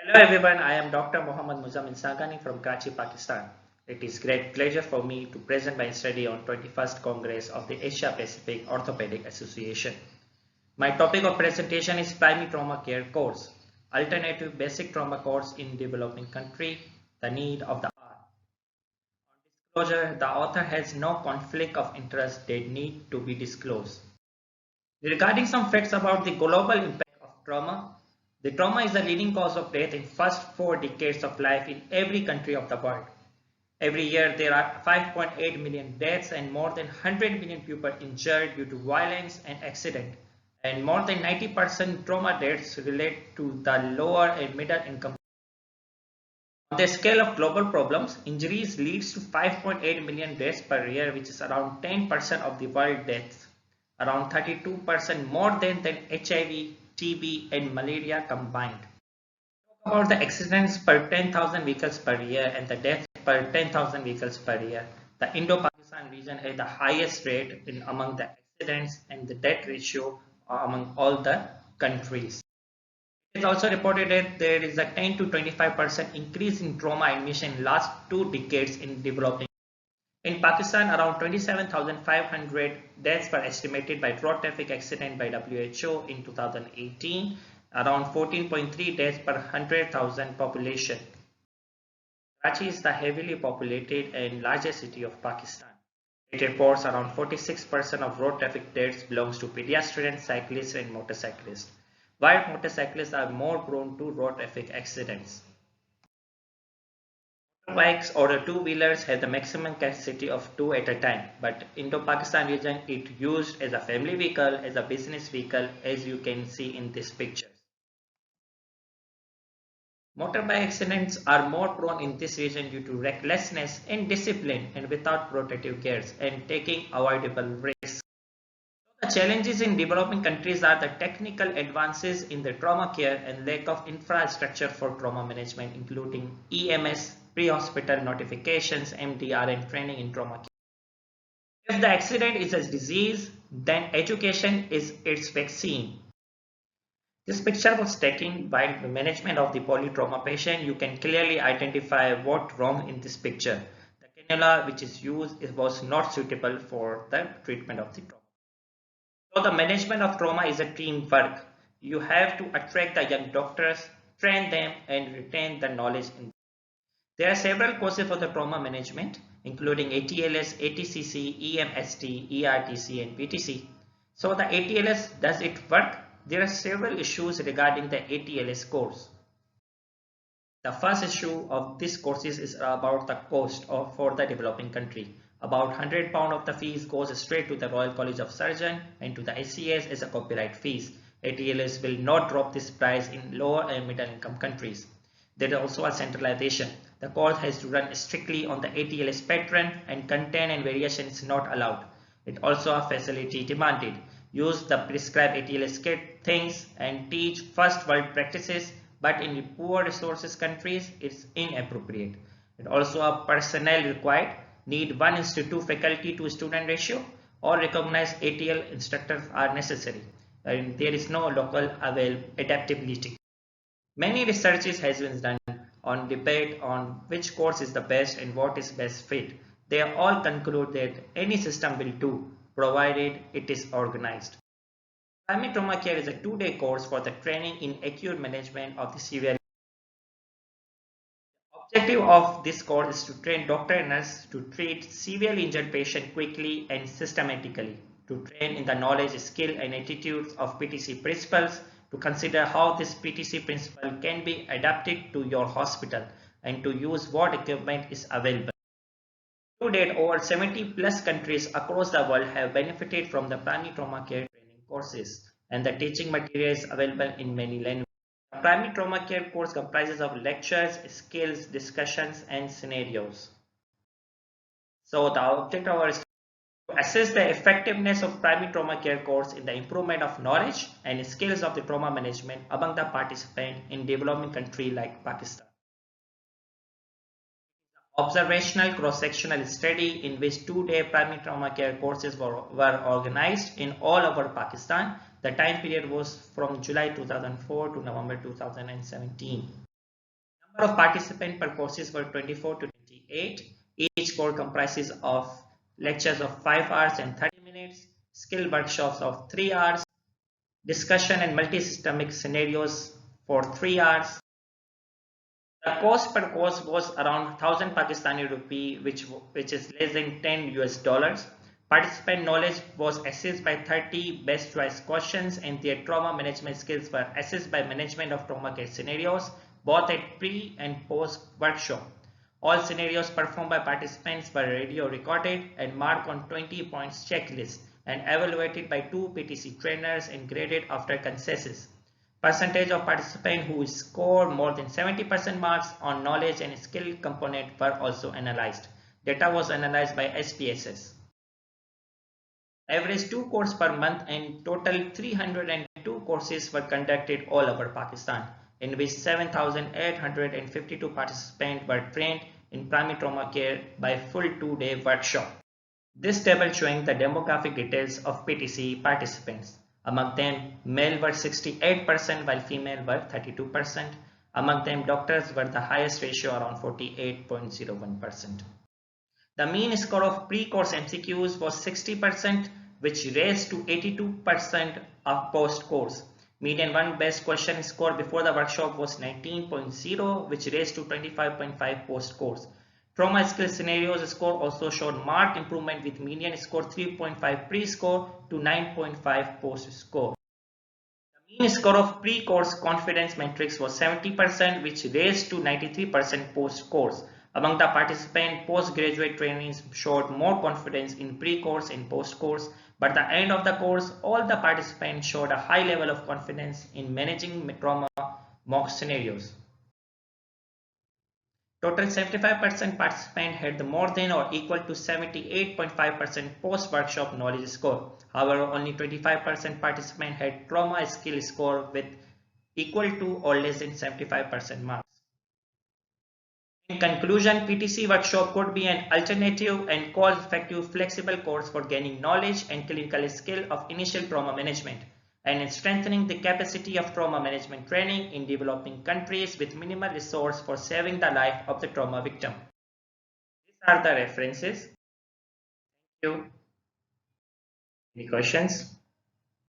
Hello everyone, I am Dr. Mohammad Muzammil Sagani from Karachi, Pakistan. It is great pleasure for me to present my study on 21st Congress of the Asia Pacific Orthopedic Association. My topic of presentation is Primary Trauma Care Course, Alternative Basic Trauma Course in Developing Country, the Need of the Hour. On disclosure, the author has no conflict of interest that need to be disclosed. Regarding some facts about the global impact of trauma, the trauma is the leading cause of death in first 4 decades of life in every country of the world. Every year there are 5.8 million deaths and more than 100 million people injured due to violence and accident. And more than 90% trauma deaths relate to the lower and middle income. On the scale of global problems, injuries leads to 5.8 million deaths per year, which is around 10% of the world deaths, around 32% more than HIV, TB and malaria combined. Talk about the accidents per 10,000 vehicles per year and the deaths per 10,000 vehicles per year. The Indo-Pakistan region has the highest rate among the accidents and the death ratio among all the countries. It is also reported that there is a 10 to 25% increase in trauma admission in last 2 decades in developing. In Pakistan, around 27,500 deaths were estimated by road traffic accident by WHO in 2018, around 14.3 deaths per 100,000 population. Karachi is the heavily populated and largest city of Pakistan. It reports around 46% of road traffic deaths belongs to pedestrians, cyclists and motorcyclists, while motorcyclists are more prone to road traffic accidents. Motorbikes or two-wheelers have the maximum capacity of 2 at a time, but Indo-Pakistan region it used as a family vehicle, as a business vehicle, as you can see in this picture. Motorbike accidents are more prone in this region due to recklessness, indiscipline and without protective cares and taking avoidable risks. The challenges in developing countries are the technical advances in the trauma care and lack of infrastructure for trauma management, including EMS, pre-hospital notifications, MDR, and training in trauma care. If the accident is a disease, then education is its vaccine. This picture was taken by the management of the polytrauma patient. You can clearly identify what wrong in this picture. The cannula which is used was not suitable for the treatment of the trauma. So the management of trauma is a teamwork. You have to attract the young doctors, train them and retain the knowledge. There are several courses for the trauma management, including ATLS, ATCC, EMST, ERTC and PTC. So the ATLS, does it work? There are several issues regarding the ATLS course. The first issue of this courses is about the cost for the developing country. About £100 of the fees goes straight to the Royal College of Surgeons and to the ICS as a copyright fees. ATLS will not drop this price in lower and middle income countries. There is also a centralization. The course has to run strictly on the ATLS pattern and content and variation is not allowed. It also a facility demanded. Use the prescribed ATLS kit things and teach first world practices, but in poor resources countries it's inappropriate. It also a personnel required, need 1:2 faculty to student ratio or recognized ATL instructors are necessary, and there is no local adaptability. Many researches has been done on debate on which course is the best and what is best fit. They all conclude that any system will do, provided it is organized. Primary trauma care is a 2-day course for the training in acute management of the severe. The objective of this course is to train doctor and nurse to treat severely injured patient quickly and systematically, to train in the knowledge, skill and attitudes of PTC principles, to consider how this PTC principle can be adapted to your hospital and to use what equipment is available. To date, over 70 plus countries across the world have benefited from the primary trauma care training courses, and the teaching material is available in many languages. The primary trauma care course comprises of lectures, skills, discussions, and scenarios. So the objective of our is to assess the effectiveness of primary trauma care course in the improvement of knowledge and skills of the trauma management among the participants in developing country like Pakistan. Observational cross-sectional study in which 2-day primary trauma care courses were organized in all over Pakistan. The time period was from July 2004 to November 2017. Number of participants per courses were 24 to 28. Each course comprises of lectures of 5 hours and 30 minutes, skill workshops of 3 hours, discussion and multi-systemic scenarios for 3 hours. The cost per course was around 1000 Pakistani rupee, which is less than 10 US dollars. Participant knowledge was assessed by 30 best choice questions, and their trauma management skills were assessed by management of trauma care scenarios, both at pre and post workshop. All scenarios performed by participants were radio recorded and marked on 20 points checklist and evaluated by 2 PTC trainers and graded after consensus. Percentage of participants who scored more than 70% marks on knowledge and skill component were also analyzed. Data was analyzed by SPSS. Average 2 courses per month and total 302 courses were conducted all over Pakistan, in which 7,852 participants were trained in primary trauma care by full 2-day workshop. This table showing the demographic details of PTC participants. Among them, male were 68% while female were 32%. Among them, doctors were the highest ratio, around 48.01%. The mean score of pre-course MCQs was 60%, which raised to 82% of post-course. Median one best question score before the workshop was 19.0, which raised to 25.5 post-course. Trauma skill scenarios score also showed marked improvement with median score 3.5 pre-score to 9.5 post-score. The mean score of pre-course confidence matrix was 70%, which raised to 93% post-course. Among the participants, postgraduate trainees showed more confidence in pre-course and post-course, but at the end of the course, all the participants showed a high level of confidence in managing trauma mock scenarios. Total 75% participants had more than or equal to 78.5% post-workshop knowledge score. However, only 25% participants had trauma skill score with equal to or less than 75% marks. In conclusion, PTC workshop could be an alternative and cost-effective flexible course for gaining knowledge and clinical skill of initial trauma management and in strengthening the capacity of trauma management training in developing countries with minimal resource for saving the life of the trauma victim. These are the references. Thank you. Any questions?